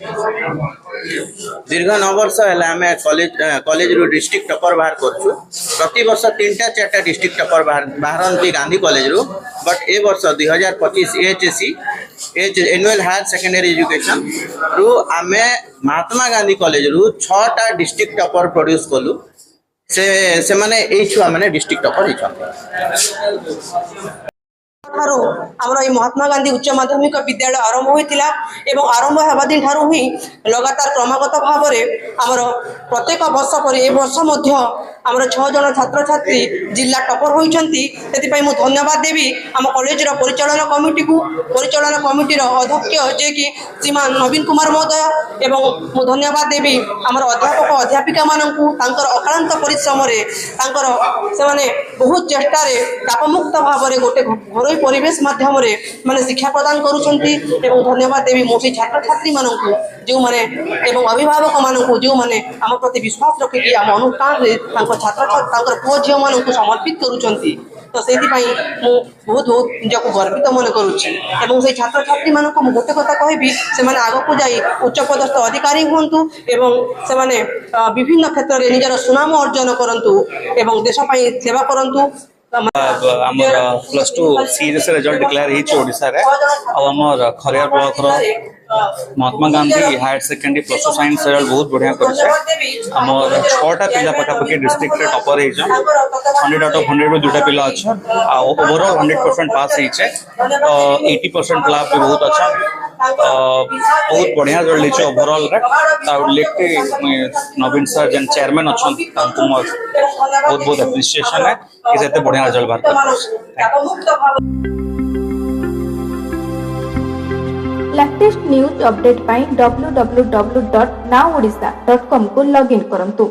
दीर्घ 9 वर्ष है आम कॉलेज रु डिस्ट्रिक्ट टॉपर बाहर करछु। प्रति वर्ष 3टा 4टा डिस्ट्रिक्ट टॉपर बाहर गांधी कॉलेज रु। बट ए वर्ष 2025 HSC annual higher secondary education रु आमे महात्मा गांधी कॉलेज रु 6टा डिस्ट्रिक्ट टॉपर प्रोड्यूस कलु। से माने ए छुआ माने डिस्ट्रिक्ट टॉपर आमर महात्मा गांधी उच्च माध्यमिक विद्यालय आरंभ होता एवं आरंभ होगा दिन ठारू ही लगातार क्रमागत भाव में आमर प्रत्येक वर्ष पर ए वर्ष आमर 6 जन छात्र छात्री जिला टॉपर होती। धन्यवाद देवी आम कॉलेज परिचालन कमिटी अध्यक्ष जे कि श्रीमान नवीन कुमार महोदय एवं मु धन्यवाद देवी आमर अध्यापक अध्यापिका मानू अक्लांत परिश्रम से बहुत चेष्टा चापमुक्त भाव में गोटे घर परिवेश माध्यम माने शिक्षा प्रदान करुछंती। एवं धन्यवाद देवी मो से छात्र छात्री मानू जो माने एवं अभिभावक मानू जो माने आम प्रति विश्वास रखिकी आम अनुष्ठान छात्र पुओ झील मानू समर्पित करुछंती। तो से बहुत बहुत निजक गर्वित मन करुच्ची। से छात्र छात्री मानक गोटे कथा कहबी से आग को जाई उच्च पदस्थ अधिकारी हूँ एवं से विभिन्न क्षेत्र में निजर सुनाम अर्जन करंतु एवं देश सेवा करंतु। आमर +2 सीरीज रिजल्ट डिक्लेयर होइछे रे आमर खरियार ब्लॉक रो Mahatma Gandhi higher secondary +2 science result बहुत बढ़िया करछे। आमर 6टा पिला पटापटी डिस्ट्रिक्ट रे टॉपर हेछ 100 आउट ऑफ 100 रो दुटा पिला अच्छा आ ओवरऑल 100% पास हेछे। 80% लाभ भी बहुत अच्छा बहुत बढ़िया रिजल्ट हेछ ओवरऑल रे। ता लेके नवीन सर जन चेयरमैन अच्छा तांको बहुत बहुत एप्रिसिएशन है कि सेते बढ़िया रिजल्ट बाहर कर। लेटेस्ट न्यूज अपडेट पाई www.nowodisha.com को लॉगिन करंतु।